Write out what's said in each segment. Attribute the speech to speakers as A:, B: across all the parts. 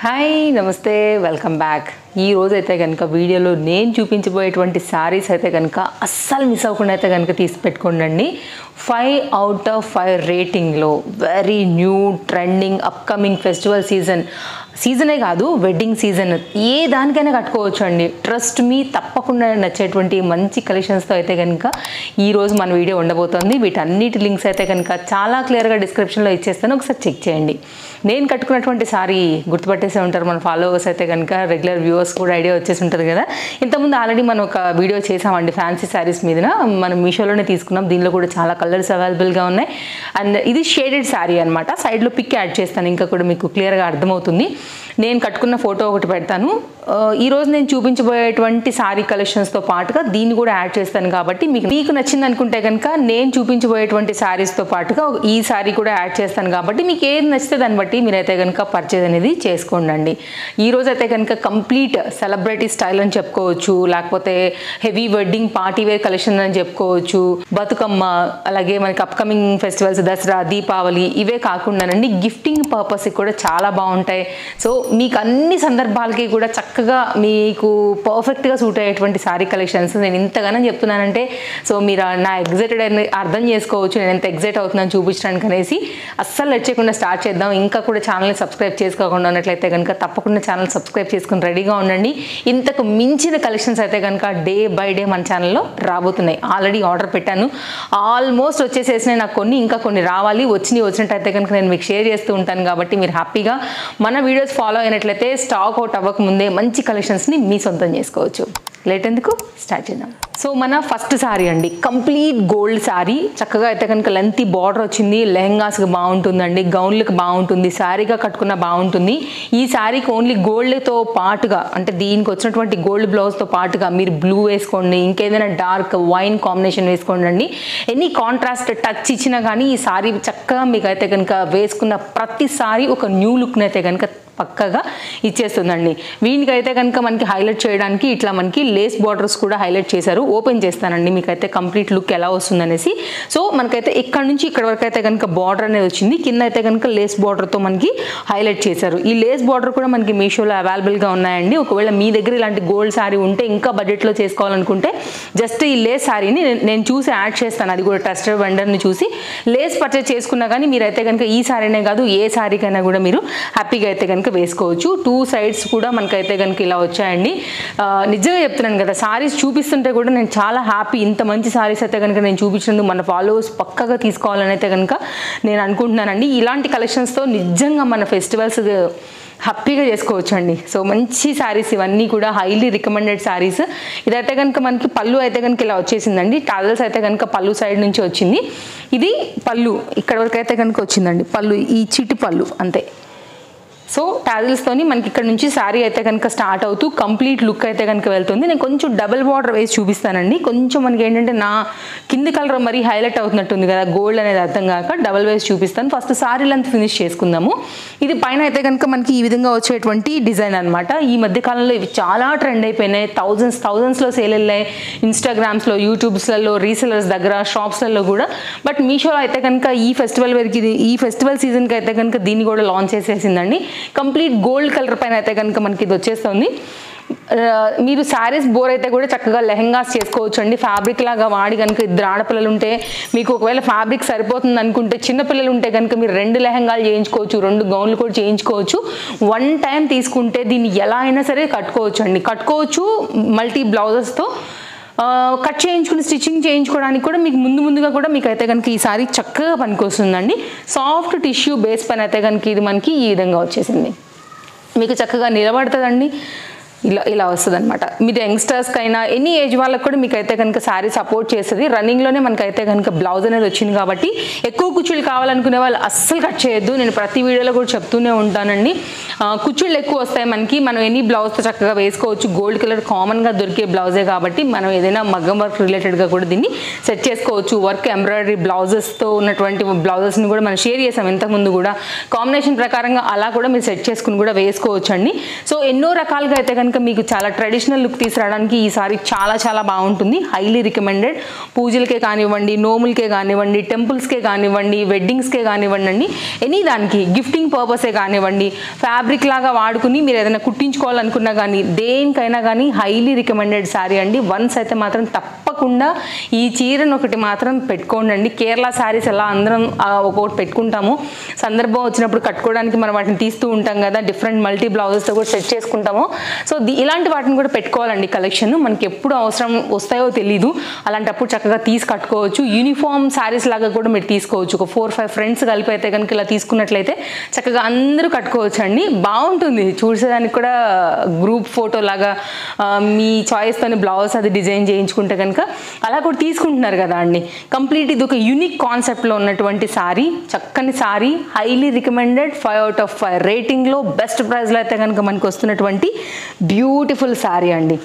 A: Hi నమస్తే welcome back. ఈ రోజు అయితే కనుక వీడియోలో నేను చూపించబోయేటువంటి శారీస్ అయితే కనుక అస్సలు మిస్ అవ్వకుండా అయితే కనుక తీసి పెట్టుకోండి. 5 out of 5 రేటింగ్లో very new trending upcoming festival సీజనే కాదు, వెడ్డింగ్ సీజన్ ఏ దానికైనా కట్టుకోవచ్చు అండి. ట్రస్ట్ మీ, తప్పకుండా నచ్చేటువంటి మంచి కలెక్షన్స్తో అయితే కనుక ఈరోజు మన వీడియో ఉండబోతోంది. వీటన్నిటి లింక్స్ అయితే కనుక చాలా క్లియర్గా డిస్క్రిప్షన్లో ఇచ్చేస్తాను, ఒకసారి చెక్ చేయండి. నేను కట్టుకున్నటువంటి సారీ గుర్తుపట్టేసే ఉంటారు మన ఫాలోవర్స్ అయితే కనుక, రెగ్యులర్ వ్యూవర్స్ కూడా ఐడియా వచ్చేసి ఉంటుంది కదా. ఇంతకుముందు ఆల్రెడీ మనం ఒక వీడియో చేసామండి ఫ్యాన్సీ శారీస్ మీద, మనం మీషోలోనే తీసుకున్నాం. దీనిలో కూడా చాలా కలర్స్ అవైలబుల్గా ఉన్నాయి. అండ్ ఇది షేడెడ్ శారీ అనమాట. సైడ్లో పిక్ యాడ్ చేస్తాను, ఇంకా కూడా మీకు క్లియర్గా అర్థమవుతుంది. నేను కట్టుకున్న ఫోటో ఒకటి పెడతాను. ఈరోజు నేను చూపించబోయేటువంటి శారీ కలెక్షన్స్తో పాటుగా దీన్ని కూడా యాడ్ చేస్తాను. కాబట్టి మీకు నచ్చింది అనుకుంటే కనుక నేను చూపించబోయేటువంటి శారీస్తో పాటుగా ఈ శారీ కూడా యాడ్ చేస్తాను. కాబట్టి మీకు ఏది నచ్చితే దాన్ని బట్టి మీరైతే కనుక పర్చేజ్ అనేది చేసుకోండి. ఈరోజు అయితే కనుక కంప్లీట్ సెలబ్రిటీ స్టైల్ అని చెప్పుకోవచ్చు, లేకపోతే heavy wedding party wear collection అని చెప్పుకోవచ్చు. బతుకమ్మ, అలాగే మనకి అప్కమింగ్ ఫెస్టివల్స్ దసరా, దీపావళి ఇవే కాకుండానండి గిఫ్టింగ్ పర్పస్కి కూడా చాలా బాగుంటాయి. సో మీకు అన్ని సందర్భాలకి కూడా చక్కగా మీకు పర్ఫెక్ట్గా సూట్ అయ్యేటువంటి శారీ కలెక్షన్స్ నేను ఇంతగానో చెప్తున్నానంటే సో మీరు నా ఎగ్జైటెడ్ అని అర్థం చేసుకోవచ్చు. నేను ఎంత ఎగ్జైట్ అవుతున్నాను చూపించడానికి అనేసి. అస్సలు లెట్ చేయకుండా స్టార్ట్ చేద్దాం. ఇంకా కూడా ఛానల్ని సబ్స్క్రైబ్ చేసుకోకుండా ఉన్నట్లయితే కనుక తప్పకుండా ఛానల్ సబ్స్క్రైబ్ చేసుకుని రెడీగా ఉండండి. ఇంతకు మించిన కలెక్షన్స్ అయితే కనుక డే బై డే మన ఛానల్లో రాబోతున్నాయి. ఆల్రెడీ ఆర్డర్ పెట్టాను, ఆల్మోస్ట్ వచ్చేసేసినాయి. నాకు ఇంకా కొన్ని రావాలి. వచ్చినట్టయితే కనుక నేను మీకు షేర్ చేస్తూ ఉంటాను. కాబట్టి మీరు హ్యాపీగా మన వీడియోస్ ఫాలో అయినట్లయితే స్టాక్ అవుట్ అవ్వక ముందే మంచి కలెక్షన్స్ని మీ సొంతం చేసుకోవచ్చు. లేట్ ఎందుకు, స్టార్ట్ చేద్దాం. సో మన ఫస్ట్ శారీ అండి, కంప్లీట్ గోల్డ్ శారీ. చక్కగా అయితే కనుక లెంతీ బార్డర్ వచ్చింది. లెహంగాస్కి బాగుంటుందండి, గౌన్లకు బాగుంటుంది, శారీగా కట్టుకున్న బాగుంటుంది. ఈ శారీకి ఓన్లీ గోల్డ్తో పాటుగా, అంటే దీనికి వచ్చినటువంటి గోల్డ్ బ్లౌజ్తో పాటుగా మీరు బ్లూ వేసుకోండి, ఇంకేదైనా డార్క్ వైన్ కాంబినేషన్ వేసుకోండి. ఎనీ కాంట్రాస్ట్ టచ్ ఇచ్చినా కానీ ఈ శారీ చక్కగా మీకు అయితే కనుక వేసుకున్న ప్రతిసారి ఒక న్యూ లుక్ని అయితే కనుక పక్కగా ఇచ్చేస్తుందండి. వీనికైతే కనుక మనకి హైలైట్ చేయడానికి ఇట్లా మనకి లేస్ బార్డర్స్ కూడా హైలైట్ చేశారు. ఓపెన్ చేస్తానండి మీకైతే కంప్లీట్ లుక్ ఎలా వస్తుందనేసి. సో మనకైతే ఇక్కడ నుంచి ఇక్కడ వరకు అయితే కనుక బార్డర్ అనేది వచ్చింది. కింద అయితే కనుక లేస్ బార్డర్తో మనకి హైలైట్ చేశారు. ఈ లేస్ బార్డర్ కూడా మనకి మీషోలో అవైలబుల్గా ఉన్నాయండి. ఒకవేళ మీ దగ్గర ఇలాంటి గోల్డ్ శారీ ఉంటే, ఇంకా బడ్జెట్లో చేసుకోవాలనుకుంటే జస్ట్ ఈ లేస్ శారీని నేను చూసి యాడ్ చేస్తాను. అది కూడా ట్రస్టెడ్ వెండర్ని చూసి లేస్ పర్చేస్ చేసుకున్నా కానీ మీరైతే కనుక ఈ శారీనే కాదు ఏ శారీకైనా కూడా మీరు హ్యాపీగా అయితే కనుక వేసుకోవచ్చు. 2 సైడ్స్ కూడా మనకైతే కనుక ఇలా వచ్చాయండి. నిజంగా చెప్తున్నాను కదా, సారీస్ చూపిస్తుంటే కూడా నేను చాలా హ్యాపీ. ఇంత మంచి సారీస్ అయితే కనుక నేను చూపించినందుకు మన ఫాలోవర్స్ పక్కగా తీసుకోవాలని అయితే కనుక నేను అనుకుంటున్నానండి. ఇలాంటి కలెక్షన్స్తో నిజంగా మన ఫెస్టివల్స్ హ్యాపీగా చేసుకోవచ్చు అండి. సో మంచి శారీస్ ఇవన్నీ కూడా హైలీ రికమెండెడ్ శారీస్. ఇదైతే కనుక మనకి పళ్ళు అయితే కనుక ఇలా వచ్చేసిందండి. టాజల్స్ అయితే కనుక పళ్ళు సైడ్ నుంచి వచ్చింది. ఇది పళ్ళు ఇక్కడ వరకు అయితే కనుక వచ్చిందండి. పళ్ళు ఈ చిట్టి పళ్ళు అంతే. సో టాజిల్స్తోని మనకి ఇక్కడ నుంచి శారీ అయితే కనుక స్టార్ట్ అవుతూ కంప్లీట్ లుక్ అయితే కనుక వెళ్తుంది. నేను కొంచెం డబుల్ బార్డర్ వేసి చూపిస్తానండి. కొంచెం మనకి ఏంటంటే నా కింది కలర్ మరీ హైలైట్ అవుతున్నట్టుంది కదా, గోల్డ్ అనేది అర్థం కాక డబుల్ వేసి చూపిస్తాను. ఫస్ట్ శారీ లెంత్ ఫినిష్ చేసుకుందాము. ఇది పైన అయితే కనుక మనకి ఈ విధంగా వచ్చేటువంటి డిజైన్ అనమాట. ఈ మధ్య కాలంలో ఇవి చాలా ట్రెండ్ అయిపోయినాయి. థౌజండ్స్లో సేల్ వెళ్ళాయి. ఇన్స్టాగ్రామ్స్లో, యూట్యూబ్స్లలో, రీసెలర్స్ దగ్గర, షాప్స్లలో కూడా. బట్ మీషోలో అయితే కనుక ఈ ఫెస్టివల్ సీజన్కి అయితే కనుక దీన్ని కూడా లాంచ్ చేసేసిందండి. కంప్లీట్ గోల్డ్ కలర్ పైన అయితే కనుక మనకి ఇది వచ్చేస్తుంది. మీరు శారీస్ బోర్ అయితే కూడా చక్కగా లెహంగాస్ చేసుకోవచ్చు అండి. ఫ్యాబ్రిక్ లాగా వాడి కనుక ఇద్దరు ఆడపిల్లలు ఉంటే, మీకు ఒకవేళ ఫ్యాబ్రిక్ సరిపోతుంది అనుకుంటే, చిన్నపిల్లలు ఉంటే కనుక మీరు 2 లెహంగాలు చేయించుకోవచ్చు, 2 గౌన్లు కూడా చేయించుకోవచ్చు. 1 టైం తీసుకుంటే దీన్ని ఎలా అయినా సరే కట్టుకోవచ్చు. మల్టీ బ్లౌజెస్తో కట్ చేయించుకుని స్టిచ్చింగ్ చేయించుకోవడానికి కూడా మీకు ముందుగా కూడా మీకు అయితే కనుక ఈ సారీ చక్కగా పనికొస్తుందండి. సాఫ్ట్ టిష్యూ బేస్ పైన అయితే కనుక ఇది మనకి ఈ విధంగా వచ్చేసింది. మీకు చక్కగా నిలబడుతుందండి. ఇలా వస్తుంది అనమాట. మీరు యంగ్స్టర్స్కి అయినా ఎనీ ఏజ్ వాళ్ళకి కూడా మీకు అయితే కనుక శారీ సపోర్ట్ చేస్తుంది. రన్నింగ్లోనే మనకైతే కనుక బ్లౌజ్ అనేది వచ్చింది కాబట్టి ఎక్కువ కుచ్చుళ్ళు కావాలనుకునే వాళ్ళు అస్సలు కట్ చేయొద్దు. నేను ప్రతి వీడియోలో కూడా చెప్తూనే ఉంటానండి. కుచ్చుళ్ళు ఎక్కువ వస్తాయి మనకి, మనం ఎనీ బ్లౌజ్తో చక్కగా వేసుకోవచ్చు. గోల్డ్ కలర్ కామన్గా దొరికే బ్లౌజే కాబట్టి మనం ఏదైనా మగ్గం వర్క్ రిలేటెడ్గా కూడా దీన్ని సెట్ చేసుకోవచ్చు. వర్క్ ఎంబ్రాయిడరీ బ్లౌజెస్తో ఉన్నటువంటి బ్లౌజెస్ని కూడా మనం షేర్ చేసాం ఇంతకుముందు కూడా. కాంబినేషన్ ప్రకారంగా అలా కూడా మీరు సెట్ చేసుకుని కూడా వేసుకోవచ్చు అండి. సో ఎన్నో రకాలుగా అయితే కనుక కనుక మీకు చాలా ట్రెడిషనల్ లుక్ తీసుకురావడానికి ఈ సారీ చాలా చాలా బాగుంటుంది. Highly recommended. పూజలకే కానివ్వండి, నోములకే కానివ్వండి, టెంపుల్స్కే కానివ్వండి, వెడ్డింగ్స్కే కానివ్వండి అండి, ఎనీ దానికి గిఫ్టింగ్ పర్పసే కానివ్వండి, ఫ్యాబ్రిక్ లాగా వాడుకుని మీరు ఏదైనా కుట్టించుకోవాలనుకున్నా కానీ దేనికైనా కానీ హైలీ రికమెండెడ్ సారీ అండి. వన్స్ అయితే మాత్రం తప్పకుండా ఈ చీరను ఒకటి మాత్రం పెట్టుకోండి. కేరళ సారీస్ ఎలా అందరం ఒక్కొక్కటి పెట్టుకుంటాము, సందర్భం వచ్చినప్పుడు కట్టుకోవడానికి మనం వాటిని తీస్తూ ఉంటాం కదా, డిఫరెంట్ మల్టీ బ్లౌజెస్తో కూడా సెట్ చేసుకుంటాము. సో ఇలాంటి వాటిని కూడా పెట్టుకోవాలండి. కలెక్షన్ మనకి ఎప్పుడు అవసరం వస్తాయో తెలీదు, అలాంటప్పుడు చక్కగా తీసి కట్టుకోవచ్చు. యూనిఫామ్ శారీస్ లాగా కూడా మీరు తీసుకోవచ్చు. ఒక 4-5 ఫ్రెండ్స్ కలిపి అయితే కనుక ఇలా తీసుకున్నట్లయితే చక్కగా అందరూ కట్టుకోవచ్చు అండి. బాగుంటుంది చూసేదానికి కూడా, గ్రూప్ ఫోటో లాగా మీ చాయిస్తోని బ్లౌజ్ అది డిజైన్ చేయించుకుంటే కనుక అలా కూడా తీసుకుంటున్నారు కదా అండి. కంప్లీట్ ఇది ఒక యూనిక్ కాన్సెప్ట్లో ఉన్నటువంటి సారీ, చక్కని sari, highly recommended, 5 out of 5 రేటింగ్లో బెస్ట్ ప్రైస్లో అయితే కనుక మనకు వస్తున్నటువంటి బ్యూటిఫుల్ సారీ అండి.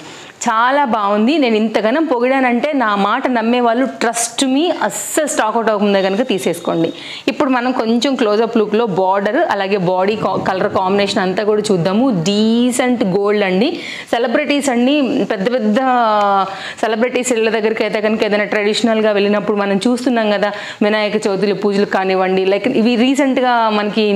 A: చాలా బాగుంది. నేను ఇంతగానం పొగిడానంటే నా మాట నమ్మే వాళ్ళు ట్రస్ట్ మీ అస్సలు స్టాక్ అవుట్ అవుతుందే కనుక తీసేసుకోండి. ఇప్పుడు మనం కొంచెం క్లోజప్ లుక్లో బార్డర్ అలాగే బాడీ కలర్ కాంబినేషన్ అంతా కూడా చూద్దాము. డీసెంట్ గోల్డ్ అండి. సెలబ్రిటీస్ అండి, పెద్ద పెద్ద సెలబ్రిటీస్ ఇళ్ళ దగ్గరికి అయితే కనుక ఏదైనా ట్రెడిషనల్గా వెళ్ళినప్పుడు మనం చూస్తున్నాం కదా, వినాయక చవితులు పూజలు కానివ్వండి, లైక్ ఇవి రీసెంట్గా మనకి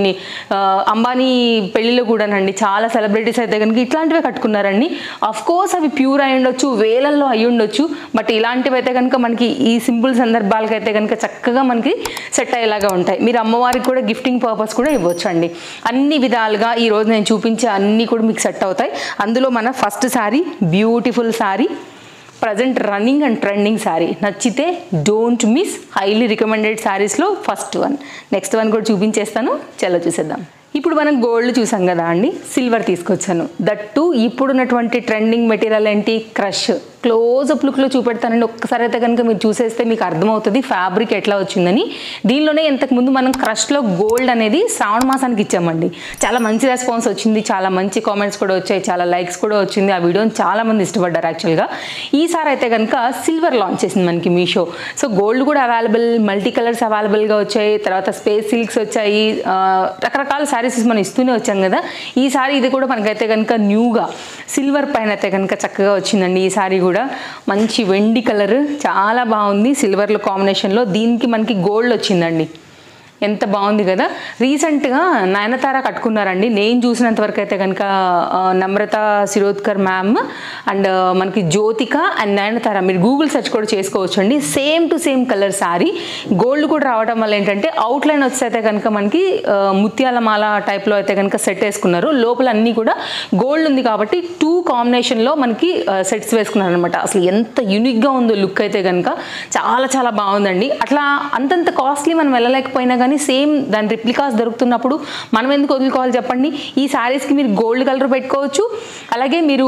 A: అంబానీ పెళ్ళిలో కూడానండి చాలా సెలబ్రిటీస్ అయితే కనుక ఇట్లాంటివే కట్టుకున్నారండి. ఆఫ్ కోర్స్ అవి ప్యూర్ అయి ఉండొచ్చు, వేలల్లో అయి ఉండొచ్చు, బట్ ఇలాంటివి అయితే కనుక మనకి ఈ సింపుల్ సందర్భాలకి అయితే కనుక చక్కగా మనకి సెట్ అయ్యేలాగా ఉంటాయి. మీరు అమ్మవారికి కూడా గిఫ్టింగ్ పర్పస్ కూడా ఇవ్వచ్చు అండి. అన్ని విధాలుగా ఈరోజు నేను చూపించే అన్నీ కూడా మీకు సెట్ అవుతాయి. అందులో మన first sari beautiful sari, present running and trending sari. నచ్చితే డోంట్ మిస్, హైలీ రికమెండెడ్ శారీస్లో ఫస్ట్ వన్. నెక్స్ట్ వన్ కూడా చూపించేస్తాను, చలో చూసేద్దాం. ఇప్పుడు మనం గోల్డ్ చూసాం కదా అండి, సిల్వర్ తీసుకొచ్చాను. దట్టు ఇప్పుడున్నటువంటి ట్రెండింగ్ మెటీరియల్ ఏంటి, క్రష్. క్లోజప్ లుక్లో చూపెడతానండి. ఒక్కసారి అయితే కనుక మీరు చూసేస్తే మీకు అర్థమవుతుంది ఫ్యాబ్రిక్ ఎట్లా వచ్చిందని. దీనిలోనే ఇంతకుముందు మనం క్రష్లో గోల్డ్ అనేది శ్రావణ మాసానికి ఇచ్చామండి. చాలా మంచి రెస్పాన్స్ వచ్చింది, చాలా మంచి కామెంట్స్ కూడా వచ్చాయి, చాలా లైక్స్ కూడా వచ్చింది. ఆ వీడియోని చాలామంది ఇష్టపడ్డారు యాక్చువల్గా. ఈసారి అయితే కనుక సిల్వర్ లాంచ్ చేసింది మనకి మీషో. సో గోల్డ్ కూడా అవైలబుల్, మల్టీ కలర్స్ అవైలబుల్గా వచ్చాయి, తర్వాత స్పేస్ సిల్క్స్ వచ్చాయి, రకరకాల శారీస్ మనం ఇస్తూనే వచ్చాం కదా. ఈ సారీ ఇది కూడా మనకైతే కనుక న్యూగా సిల్వర్ పైన అయితే కనుక చక్కగా వచ్చిందండి. ఈ సారీ కూడా మంచి వెండి కలర్, చాలా బాగుంది సిల్వర్లో కాంబినేషన్లో. దీనికి మనకి గోల్డ్ వచ్చిందండి. ఎంత బాగుంది కదా. రీసెంట్గా నయనతార కట్టుకున్నారండి. నేను చూసినంత వరకు అయితే కనుక నమ్రత శిరోద్కర్ మ్యామ్ అండ్ మనకి జ్యోతిక అండ్ నయనతార, మీరు గూగుల్ సెర్చ్ కూడా చేసుకోవచ్చు అండి. Same to same colour sari. Gold కూడా రావడం వల్ల ఏంటంటే అవుట్లైన్ వచ్చి అయితే కనుక మనకి ముత్యాల మాల టైప్లో అయితే కనుక సెట్ వేసుకున్నారు. లోపల అన్నీ కూడా గోల్డ్ ఉంది కాబట్టి 2 కాంబినేషన్లో మనకి సెట్స్ వేసుకున్నారు అనమాట. అసలు ఎంత యూనిక్గా ఉందో లుక్ అయితే కనుక చాలా చాలా బాగుందండి. అట్లా అంతంత కాస్ట్లీ మనం వెళ్ళలేకపోయినా కానీ సేమ్ దాని రిప్లికాస్ దొరుకుతున్నప్పుడు మనం ఎందుకు వదులుకోవాలి చెప్పండి. ఈ శారీస్కి మీరు గోల్డ్ కలర్ పెట్టుకోవచ్చు, అలాగే మీరు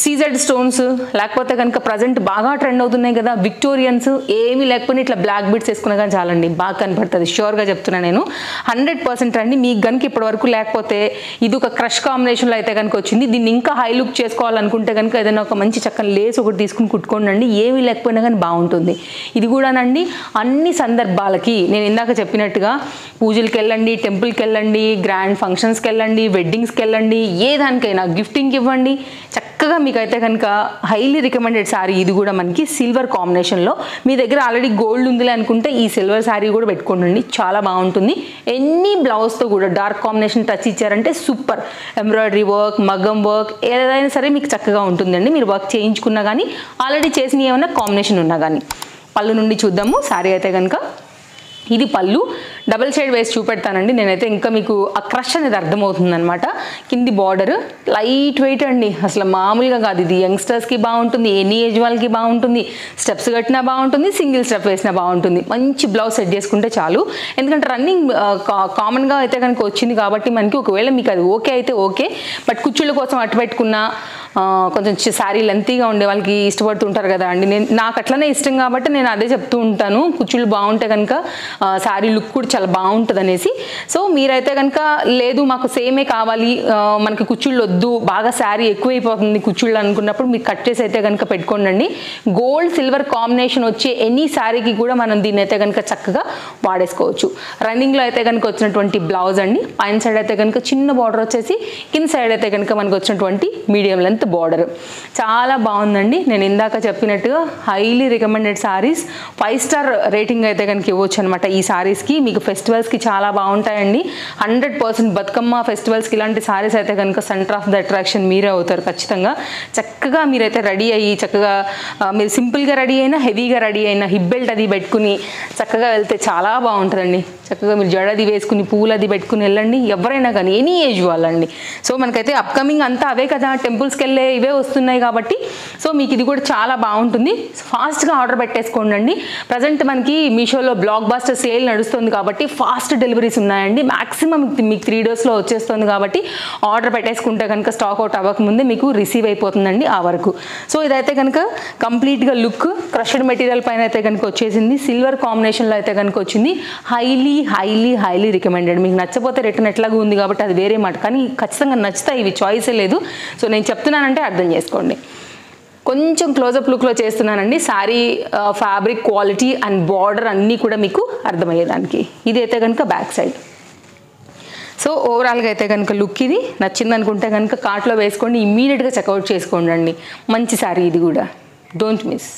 A: సీజెడ్ స్టోన్స్, లేకపోతే కనుక ప్రజెంట్ బాగా ట్రెండ్ అవుతున్నాయి కదా విక్టోరియన్స్, ఏమీ లేకపోయినా ఇట్లా బ్లాక్ బీడ్స్ వేసుకున్నా కానీ చాలండి, బాగా కనపడుతుంది. ష్యూర్గా చెప్తున్నా నేను, 100% అండి. మీకు కనుక ఇప్పటి వరకు లేకపోతే ఇది ఒక క్రష్ కాంబినేషన్లో అయితే కనుక వచ్చింది. దీన్ని ఇంకా హై లుక్ చేసుకోవాలనుకుంటే కనుక ఏదైనా ఒక మంచి చక్కని లేస్ ఒకటి తీసుకుని కుట్టుకోండి అండి, ఏమీ లేకపోయినా కానీ బాగుంటుంది. ఇది కూడానండి అన్ని సందర్భాలకి, నేను ఇందాక చెప్పినట్టుగా పూజలకి వెళ్ళండి, టెంపుల్కి వెళ్ళండి, గ్రాండ్ ఫంక్షన్స్కి వెళ్ళండి, వెడ్డింగ్స్కి వెళ్ళండి, ఏ దానికైనా గిఫ్టింగ్కి ఇవ్వండి, చక్కగా మీకైతే కనుక హైలీ రికమెండెడ్ శారీ. ఇది కూడా మనకి సిల్వర్ కాంబినేషన్లో. మీ దగ్గర ఆల్రెడీ గోల్డ్ ఉందిలే అనుకుంటే ఈ సిల్వర్ శారీ కూడా పెట్టుకోండి, చాలా బాగుంటుంది. ఎన్ని బ్లౌజ్తో కూడా డార్క్ కాంబినేషన్ టచ్ ఇచ్చారంటే సూపర్. ఎంబ్రాయిడరీ వర్క్, మగ్గం వర్క్, ఏదైనా సరే మీకు చక్కగా ఉంటుందండి. మీరు వర్క్ చేయించుకున్నా కానీ, ఆల్రెడీ చేసిన ఏమైనా కాంబినేషన్ ఉన్నా కానీ. పళ్ళు నుండి చూద్దాము. శారీ అయితే కనుక ఇది పళ్ళు, డబల్ షేడ్ వేసి చూపెడతానండి నేనైతే, ఇంకా మీకు ఆ క్రష్ అనేది అర్థమవుతుంది అనమాట. కింది బార్డర్ లైట్ వెయిట్ అండి, అసలు మామూలుగా కాదు. ఇది యంగ్స్టర్స్కి బాగుంటుంది, ఎనీ ఏజ్ వాళ్ళకి బాగుంటుంది, స్టెప్స్ కట్టినా బాగుంటుంది, సింగిల్ స్టెప్ వేసినా బాగుంటుంది. మంచి బ్లౌజ్ సెట్ చేసుకుంటే చాలు. ఎందుకంటే రన్నింగ్ కామన్గా అయితే కనుక వచ్చింది కాబట్టి మనకి, ఒకవేళ మీకు అది ఓకే అయితే ఓకే, బట్ కుచ్చుళ్ళ కోసం అట్టు పెట్టుకున్నా కొంచెం శారీ లెంతీగా ఉండే వాళ్ళకి ఇష్టపడుతుంటారు కదా అండి. నాకు అట్లనే ఇష్టం కాబట్టి నేను అదే చెప్తూ ఉంటాను. కుచ్చుళ్ళు బాగుంటే కనుక శారీ లుక్ కూడా చాలా చాలా బాగుంటుంది అనేసి. సో మీరైతే కనుక లేదు మాకు సేమే కావాలి, మనకి కుచ్చుళ్ళు వద్దు, బాగా శారీ ఎక్కువైపోతుంది కుచ్చుళ్ళు అనుకున్నప్పుడు మీరు కట్ చేసి అయితే కనుక పెట్టుకోండి. గోల్డ్ సిల్వర్ కాంబినేషన్ వచ్చే ఎనీ శారీకి కూడా మనం దీన్ని అయితే కనుక చక్కగా వాడేసుకోవచ్చు. రన్నింగ్లో అయితే కనుక వచ్చినటువంటి బ్లౌజ్ అండి. పైన సైడ్ అయితే కనుక చిన్న బార్డర్ వచ్చేసి, కింద సైడ్ అయితే కనుక మనకు వచ్చినటువంటి మీడియం లెంత్ బార్డర్. చాలా బాగుందండి. నేను ఇందాక చెప్పినట్టుగా highly recommended saris, 5 star rating అయితే కనుక ఇవ్వచ్చు అనమాట ఈ సారీస్కి. మీకు ఫెస్టివల్స్కి చాలా బాగుంటాయండి. 100% బతుకమ్మ ఫెస్టివల్స్కి ఇలాంటి సారీస్ అయితే కనుక సెంటర్ ఆఫ్ ద అట్రాక్షన్ మీరే అవుతారు ఖచ్చితంగా. చక్కగా మీరైతే రెడీ అయ్యి చక్కగా మీరు సింపుల్గా రెడీ అయినా, హెవీగా రెడీ అయినా, హిప్ బెల్ట్ అది పెట్టుకుని చక్కగా వెళ్తే చాలా బాగుంటుందండి. చక్కగా మీరు జడది వేసుకుని పూలు అది పెట్టుకుని వెళ్ళండి, ఎవరైనా కానీ ఎనీ ఏజ్ వాళ్ళండి. సో మనకైతే అప్కమింగ్ అంతా అవే కదా, టెంపుల్స్కి వెళ్ళే ఇవే వస్తున్నాయి కాబట్టి సో మీకు ఇది కూడా చాలా బాగుంటుంది. ఫాస్ట్గా ఆర్డర్ పెట్టేసుకోండి. ప్రజెంట్ మనకి మీషోలో బ్లాక్ బాస్టర్ సేల్ నడుస్తుంది కాబట్టి ఫాస్ట్ డెలివరీస్ ఉన్నాయండి. మ్యాక్సిమం మీకు 3 డేస్లో వచ్చేస్తుంది కాబట్టి ఆర్డర్ పెట్టేసుకుంటే కనుక స్టాక్ అవుట్ అవ్వకముందే మీకు రిసీవ్ అయిపోతుందండి ఆ వరకు. సో ఇదైతే కనుక కంప్లీట్గా లుక్ క్రష్డ్ మెటీరియల్ పైన అయితే కనుక వచ్చేసింది. సిల్వర్ కాంబినేషన్లో అయితే కనుక వచ్చింది. Highly highly highly recommended. మీకు నచ్చపోతే రిటర్న్ ఎట్లాగా ఉంది కాబట్టి అది వేరే మాట, కానీ ఖచ్చితంగా నచ్చుతాయి, ఇవి చాయిసే లేదు. సో నేను చెప్తున్నానంటే అర్థం చేసుకోండి. కొంచెం క్లోజప్ లుక్లో చేస్తున్నానండి. Sari fabric quality and border అన్నీ కూడా మీకు అర్థమయ్యేదానికి. ఇది అయితే కనుక బ్యాక్ సైడ్. సో ఓవరాల్గా అయితే కనుక లుక్ ఇది నచ్చింది అనుకుంటే కనుక కార్ట్లో వేసుకోండి, ఇమ్మీడియట్గా చెక్అవుట్ చేసుకోండి. మంచి శారీ ఇది కూడా, డోంట్ మిస్.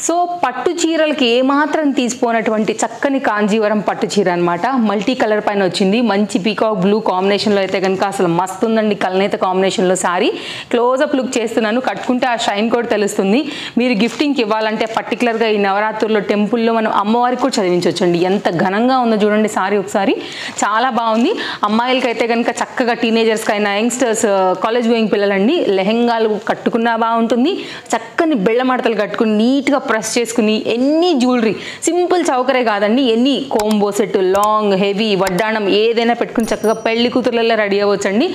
A: సో పట్టు చీరలకి ఏమాత్రం తీసిపోయినటువంటి చక్కని కాంజీవరం పట్టు చీర అనమాట. మల్టీ కలర్ పైన వచ్చింది. మంచి పీకాక్ బ్లూ కాంబినేషన్లో అయితే కనుక అసలు మస్తు ఉందండి. కల్నేత కాంబినేషన్లో శారీ. క్లోజప్ లుక్ చేస్తున్నాను, కట్టుకుంటే ఆ షైన్ కూడా తెలుస్తుంది. మీరు గిఫ్టింగ్కి ఇవ్వాలంటే పర్టికులర్గా ఈ నవరాత్రుల్లో టెంపుల్లో మనం అమ్మవారికి కూడా చదివించవచ్చండి. ఎంత ఘనంగా ఉందో చూడండి శారీ ఒకసారి. చాలా బాగుంది. అమ్మాయిలకి అయితే కనుక చక్కగా టీనేజర్స్కి అయినా, యంగ్స్టర్స్, కాలేజ్ గోయింగ్ పిల్లలండి లెహెంగాలు కట్టుకున్నా బాగుంటుంది. చక్కని బెళ్ళ మడతలు కట్టుకుని నీట్గా ప్రెస్ చేసుకుని ఎన్ని జ్యువెలరీ సింపుల్ చౌకరే కాదండి, ఎన్ని కోంబో సెట్, లాంగ్, హెవీ, వడ్డాణం ఏదైనా పెట్టుకుని చక్కగా పెళ్లి కూతుర్లలో రెడీ అవ్వచ్చండి.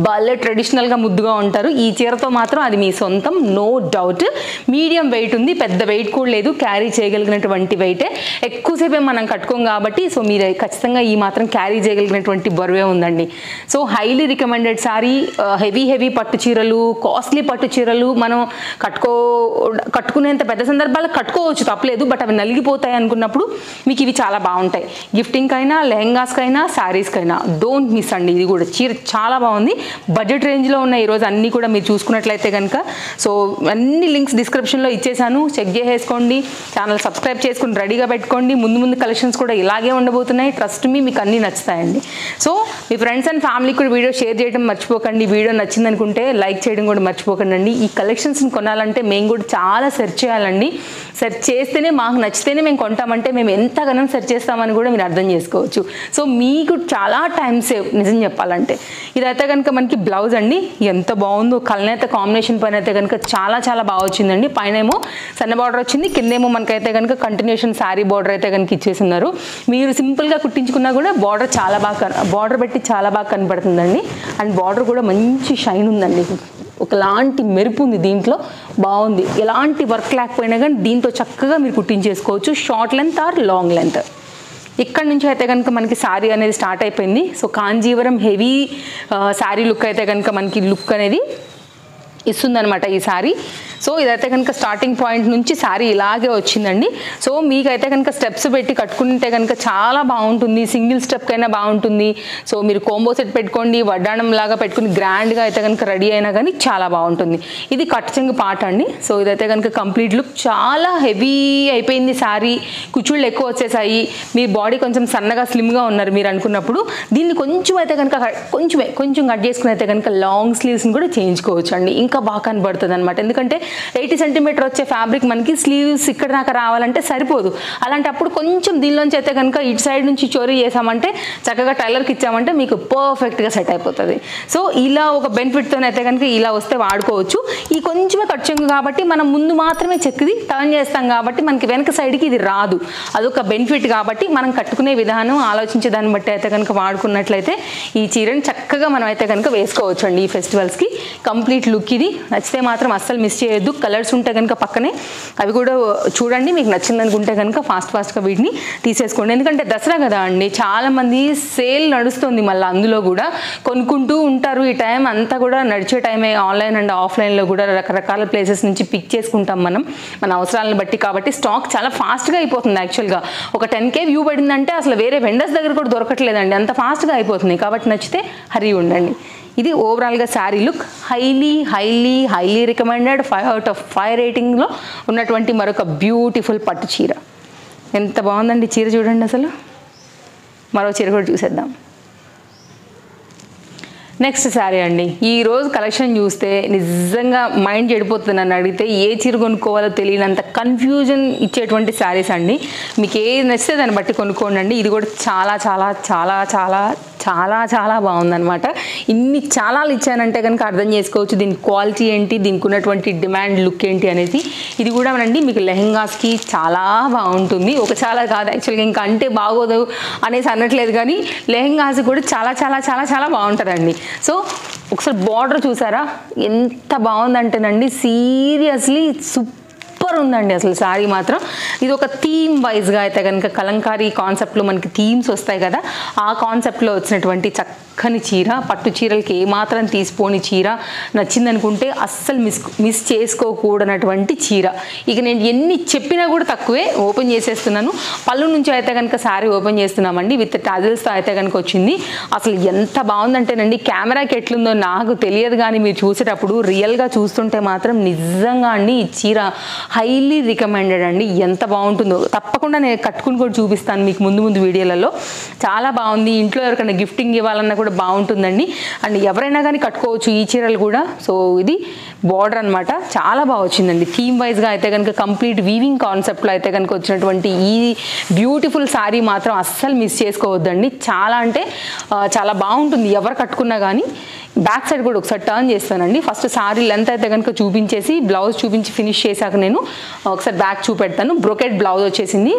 A: భలే ట్రెడిషనల్గా ముద్దుగా ఉంటారు. ఈ చీరతో మాత్రం అది మీ సొంతం, నో డౌట్. మీడియం వెయిట్ ఉంది, పెద్ద వెయిట్ కూడా లేదు, క్యారీ చేయగలిగినటువంటి వెయిటే. ఎక్కువసేపే మనం కట్టుకోం కాబట్టి సో మీరు ఖచ్చితంగా ఈ మాత్రం క్యారీ చేయగలిగినటువంటి బరువే ఉందండి. So highly recommended sorry. Heavy పట్టు చీరలు, కాస్ట్లీ పట్టు చీరలు మనం కట్టుకునేంత పెద్ద సందర్భాలు కట్టుకోవచ్చు, తప్పలేదు. బట్ అవి నలిగిపోతాయి అనుకున్నప్పుడు మీకు ఇవి చాలా బాగుంటాయి. గిఫ్టింగ్కైనా, లెహెంగాస్కైనా, శారీస్కైనా డోంట్ మిస్ అండి. ఇది కూడా చీర చాలా బాగుంది. బడ్జెట్ రేంజ్లో ఉన్న ఈరోజు అన్నీ కూడా మీరు చూసుకున్నట్లయితే కనుక సో అన్ని లింక్స్ డిస్క్రిప్షన్లో ఇచ్చేసాను, చెక్ చేసేసుకోండి. ఛానల్ సబ్స్క్రైబ్ చేసుకుని రెడీగా పెట్టుకోండి. ముందు కలెక్షన్స్ కూడా ఇలాగే ఉండబోతున్నాయి. ట్రస్ట్ మీ, మీకు అన్నీ నచ్చుతాయండి. సో మీ ఫ్రెండ్స్ అండ్ ఫ్యామిలీకి కూడా వీడియో షేర్ చేయడం మర్చిపోకండి. వీడియో నచ్చింది అనుకుంటే లైక్ చేయడం కూడా మర్చిపోకండి. ఈ కలెక్షన్స్ని కొనాలంటే మేము కూడా చాలా సెర్చ్ చేయాలండి. సెర్చ్ చేస్తేనే మాకు నచ్చితేనే మేము కొంటామంటే మేము ఎంతగానో సెర్చ్ చేస్తామని కూడా మీరు అర్థం చేసుకోవచ్చు. సో మీకు చాలా టైం సేవ్ నిజం చెప్పాలంటే. ఇదైతే కనుక మనకి బ్లౌజ్ అండి. ఎంత బాగుందో, కల్నేత కాంబినేషన్ పైన అయితే కనుక చాలా బాగా వచ్చిందండి. పైన ఏమో సన్న బార్డర్ వచ్చింది, కిందేమో మనకైతే కనుక కంటిన్యూషన్ శారీ బార్డర్ అయితే కనుక ఇచ్చేస్తున్నారు. మీరు సింపుల్గా కుట్టించుకున్నా కూడా బార్డర్ చాలా బాగా బార్డర్ పెట్టి చాలా బాగా కనపడుతుందండి. అండ్ బార్డర్ కూడా మంచి షైన్ ఉందండి, ఒకలాంటి మెరుపు ఉంది దీంట్లో, బాగుంది. ఎలాంటి వర్క్ లేకపోయినా కానీ దీంతో చక్కగా మీరు కుట్టించేసుకోవచ్చు. Short length or long length. ఇక్కడ నుంచి అయితే కనుక మనకి శారీ అనేది స్టార్ట్ అయిపోయింది. So Kanjeevaram heavy sari look అయితే కనుక మనకి లుక్ అనేది ఇస్తుందన్నమాట ఈ శారీ. సో ఇదైతే కనుక స్టార్టింగ్ పాయింట్ నుంచి శారీ ఇలాగే వచ్చిందండి. సో మీకైతే కనుక స్టెప్స్ పెట్టి కట్టుకుంటే కనుక చాలా బాగుంటుంది. సింగిల్ స్టెప్ కైనా బాగుంటుంది. సో మీరు కోంబో సెట్ పెట్టుకోండి, వడ్డాణం లాగా పెట్టుకుని గ్రాండ్గా అయితే కనుక రెడీ అయినా కానీ చాలా బాగుంటుంది. ఇది కట్ చెంగు పార్ట్ అండి. సో ఇదైతే కనుక కంప్లీట్ లుక్ చాలా హెవీ అయిపోయింది శారీ. కుచ్చుళ్ళు ఎక్కువ వచ్చేసాయి, మీ బాడీ కొంచెం సన్నగా స్లిమ్గా ఉన్నారు మీరు అనుకున్నప్పుడు దీన్ని కొంచెం అయితే కనుక కొంచెం కట్ చేసుకుని అయితే కనుక లాంగ్ స్లీవ్స్ని కూడా చేయించుకోవచ్చు అండి. ఇంకా బాగా కనబడుతుంది అనమాట. ఎందుకంటే 80 సెంటీమీటర్ వచ్చే ఫ్యాబ్రిక్ మనకి స్లీవ్స్ ఇక్కడ దాకా రావాలంటే సరిపోదు. అలాంటప్పుడు కొంచెం దీనిలోంచి అయితే కనుక ఇటు సైడ్ నుంచి చోరీ చేసామంటే చక్కగా టైలర్కి ఇచ్చామంటే మీకు పర్ఫెక్ట్గా సెట్ అయిపోతుంది. సో ఇలా ఒక బెనిఫిట్తో అయితే కనుక ఇలా వస్తే వాడుకోవచ్చు. ఈ కొంచెమే ఖర్చు కాబట్టి మనం ముందు మాత్రమే చెక్కిది టర్న్ చేస్తాం కాబట్టి మనకి వెనక సైడ్కి ఇది రాదు. అదొక బెనిఫిట్ కాబట్టి మనం కట్టుకునే విధానం ఆలోచించే దాన్ని బట్టి అయితే కనుక వాడుకున్నట్లయితే ఈ చీరని చక్కగా మనం అయితే కనుక వేసుకోవచ్చు అండి ఈ ఫెస్టివల్స్కి. కంప్లీట్ లుక్ ఇది. నచ్చితే మాత్రం అస్సలు మిస్ చేయొద్దు. చేయొద్దు. కలర్స్ ఉంటే కనుక పక్కనే అవి కూడా చూడండి, మీకు నచ్చింది అనుకుంటే కనుక ఫాస్ట్గా వీటిని తీసేసుకోండి. ఎందుకంటే దసరా కదా అండి, చాలామంది సేల్ నడుస్తుంది, మళ్ళీ అందులో కూడా కొనుక్కుంటూ ఉంటారు. ఈ టైం అంతా కూడా నడిచే టైమే. ఆన్లైన్ అండ్ ఆఫ్లైన్లో కూడా రకరకాల ప్లేసెస్ నుంచి పిక్ చేసుకుంటాం మనం మన అవసరాలను బట్టి. కాబట్టి స్టాక్ చాలా ఫాస్ట్గా అయిపోతుంది. యాక్చువల్గా ఒక 10K వ్యూ పడిందంటే అసలు వేరే వెండర్స్ దగ్గర కూడా దొరకట్లేదండి, అంత ఫాస్ట్గా అయిపోతుంది. కాబట్టి నచ్చితే హరీ ఉండండి. ఇది ఓవరాల్గా sari look. Highly recommended 5 out of 5 రేటింగ్లో ఉన్నటువంటి మరొక బ్యూటిఫుల్ పట్టు చీర. ఎంత బాగుందండి చీర, చూడండి అసలు. మరో చీర కూడా చూసేద్దాం. నెక్స్ట్ శారీ అండి. ఈరోజు కలెక్షన్ చూస్తే నిజంగా మైండ్ చెడిపోతుంది. నన్ను అడిగితే ఏ చీర కొనుక్కోవాలో తెలియనంత కన్ఫ్యూజన్ ఇచ్చేటువంటి శారీస్ అండి. మీకు ఏది నచ్చితే దాన్ని బట్టి కొనుక్కోండి అండి. ఇది కూడా చాలా చాలా చాలా చాలా చాలా చాలా బాగుందనమాట. ఇన్ని చాలాలు ఇచ్చానంటే కనుక అర్థం చేసుకోవచ్చు దీని క్వాలిటీ ఏంటి, దీనికి ఉన్నటువంటి డిమాండ్ లుక్ ఏంటి అనేది. ఇది కూడా అండి మీకు లెహెంగాస్కి చాలా బాగుంటుంది. ఒక చాలా కాదు యాక్చువల్గా, ఇంకా అంటే బాగోదు అనేసి అనట్లేదు, కానీ లెహెంగాస్ కూడా చాలా చాలా చాలా చాలా బాగుంటుందండి. సో ఒకసారి బార్డర్ చూసారా ఎంత బాగుందంటేనండి, సీరియస్లీ సూపర్ ఉందండి అసలు శారీ మాత్రం. ఇది ఒక థీమ్ వైజ్గా అయితే కనుక కలంకారీ కాన్సెప్ట్లో మనకి థీమ్స్ వస్తాయి కదా, ఆ కాన్సెప్ట్లో వచ్చినటువంటి చక్కని చీర. పట్టు చీరలకి ఏమాత్రం తీసిపోని చీర. నచ్చిందనుకుంటే అస్సలు మిస్ చేసుకోకూడనటువంటి చీర. ఇక నేను ఎన్ని చెప్పినా కూడా తక్కువే. ఓపెన్ చేసేస్తున్నాను. పళ్ళు నుంచి అయితే కనుక శారీ ఓపెన్ చేస్తున్నామండి. విత్ టాజిల్స్తో అయితే కనుక వచ్చింది. అసలు ఎంత బాగుందంటేనండి, కెమెరాకి ఎట్లుందో నాకు తెలియదు, కానీ మీరు చూసేటప్పుడు రియల్గా చూస్తుంటే మాత్రం నిజంగా అండి ఈ చీర హైలీ రికమెండెడ్ అండి. ఎంత బాగుంటుందో తప్పకుండా నేను కట్టుకుని కూడా చూపిస్తాను మీకు ముందు వీడియోలలో. చాలా బాగుంది. ఇంట్లో ఎవరికైనా గిఫ్టింగ్ ఇవ్వాలన్నా కూడా బాగుంటుందండి. అండ్ ఎవరైనా కానీ కట్టుకోవచ్చు ఈ చీరలు కూడా. సో ఇది బార్డర్ అనమాట, చాలా బాగా వచ్చిందండి. థీమ్ వైజ్గా అయితే కనుక కంప్లీట్ వీవింగ్ కాన్సెప్ట్లో అయితే కనుక వచ్చినటువంటి ఈ బ్యూటిఫుల్ శారీ మాత్రం అస్సలు మిస్ చేసుకోవద్దండి. చాలా అంటే చాలా బాగుంటుంది ఎవరు కట్టుకున్నా కానీ. బ్యాక్ సైడ్ కూడా ఒకసారి టర్న్ చేస్తానండి. ఫస్ట్ శారీ లెంత్ అయితే కనుక చూపించేసి బ్లౌజ్ చూపించి ఫినిష్ చేశాక నేను ఒకసారి బ్యాక్ చూపెడతాను. బ్రోకెట్ బ్లౌజ్ వచ్చేసింది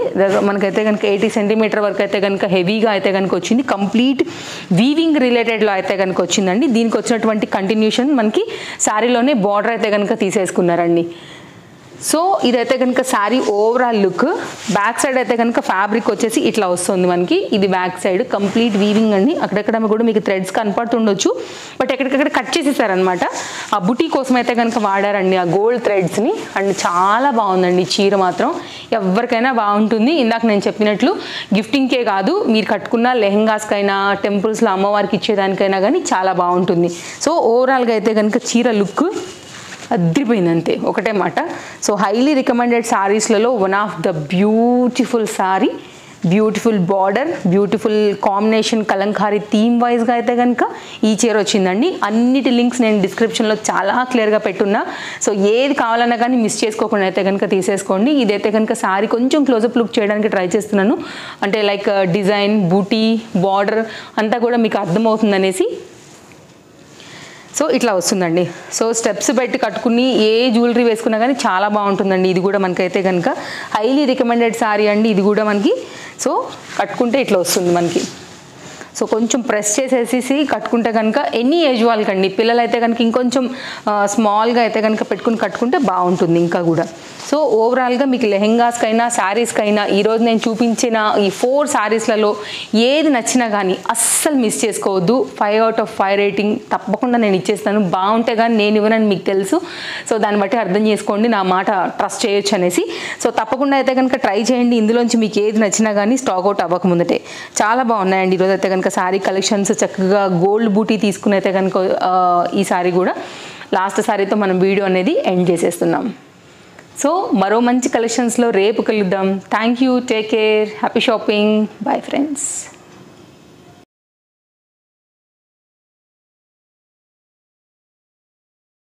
A: మనకైతే కనుక 80 సెంటీమీటర్ వరకు అయితే కనుక హెవీగా అయితే కనుక వచ్చింది. కంప్లీట్ వీవింగ్ రిలేటెడ్లో అయితే కనుక వచ్చిందండి. దీనికి వచ్చినటువంటి కంటిన్యూషన్ మనకి శారీలోనే బార్డర్ అయితే కనుక తీసేసుకున్నారండి. సో ఇదైతే కనుక sari overall look. Back side అయితే కనుక ఫ్యాబ్రిక్ వచ్చేసి ఇట్లా వస్తుంది మనకి. ఇది బ్యాక్ సైడ్ కంప్లీట్ వీవింగ్ అండి. అక్కడెక్కడ కూడా మీకు థ్రెడ్స్ కనపడుతుండొచ్చు, బట్ ఎక్కడికక్కడ కట్ చేసేసారనమాట. ఆ బుటీ కోసం అయితే కనుక వాడారండి ఆ గోల్డ్ థ్రెడ్స్ని. అండ్ చాలా బాగుందండి చీర మాత్రం, ఎవరికైనా బాగుంటుంది. ఇందాక నేను చెప్పినట్లు గిఫ్టింగ్కే కాదు, మీరు కట్టుకున్న లెహెంగాస్కైనా టెంపుల్స్లో అమ్మవారికి ఇచ్చేదానికైనా కానీ చాలా బాగుంటుంది. సో ఓవరాల్గా అయితే కనుక చీర లుక్ అద్రిపోయింది అంతే, ఒకటే మాట. సో హైలీ రికమెండెడ్ శారీస్లలో one of the beautiful sari. Beautiful border, beautiful combination, Kalamkari theme వైజ్గా అయితే కనుక ఈ చీర వచ్చిందండి. అన్నిటి లింక్స్ నేను డిస్క్రిప్షన్లో చాలా క్లియర్గా పెట్టున్నా. సో ఏది కావాలన్నా కానీ మిస్ చేసుకోకుండా అయితే కనుక తీసేసుకోండి. ఇదైతే కనుక శారీ కొంచెం క్లోజప్ లుక్ చేయడానికి ట్రై చేస్తున్నాను, అంటే లైక్ డిజైన్, బూటీ, బార్డర్ అంతా కూడా మీకు అర్థమవుతుంది అనేసి. సో ఇట్లా వస్తుందండి. సో స్టెప్స్ పెట్టి కట్టుకుని ఏ జ్యువెలరీ వేసుకున్నా కానీ చాలా బాగుంటుందండి. ఇది కూడా మనకైతే కనుక హైలీ రికమెండెడ్ శారీ అండి. ఇది కూడా మనకి సో కట్టుకుంటే ఇట్లా వస్తుంది మనకి. సో కొంచెం ప్రెస్ చేసేసి కట్టుకుంటే కనుక ఎనీ ఏజ్ వాళ్ళకండి, పిల్లలు అయితే కనుక ఇంకొంచెం స్మాల్గా అయితే కనుక పెట్టుకుని కట్టుకుంటే బాగుంటుంది ఇంకా కూడా. సో ఓవరాల్గా మీకు లెహెంగాస్కైనా శారీస్కైనా ఈరోజు నేను చూపించిన ఈ 4 శారీస్లలో ఏది నచ్చినా కానీ అస్సలు మిస్ చేసుకోవద్దు. 5 out of 5 రేటింగ్ తప్పకుండా నేను ఇచ్చేస్తాను. బాగుంటే కానీ నేను ఇవ్వనని మీకు తెలుసు. సో దాన్ని బట్టి అర్థం చేసుకోండి, నా మాట ట్రస్ట్ చేయొచ్చు అనేసి. సో తప్పకుండా అయితే కనుక ట్రై చేయండి. ఇందులోంచి మీకు ఏది నచ్చినా కానీ స్టాక్ అవుట్ అవ్వకముందటే. చాలా బాగున్నాయండి ఈరోజు అయితే కనుక శారీ కలెక్షన్స్. చక్కగా గోల్డ్ బూటీ తీసుకుని అయితే కనుక ఈ శారీ కూడా లాస్ట్ శారీతో మనం వీడియో అనేది ఎండ్ చేసేస్తున్నాం. సో మరో మంచి కలెక్షన్స్లో రేపు కలుద్దాం. Thank you, take care, happy shopping, bye friends.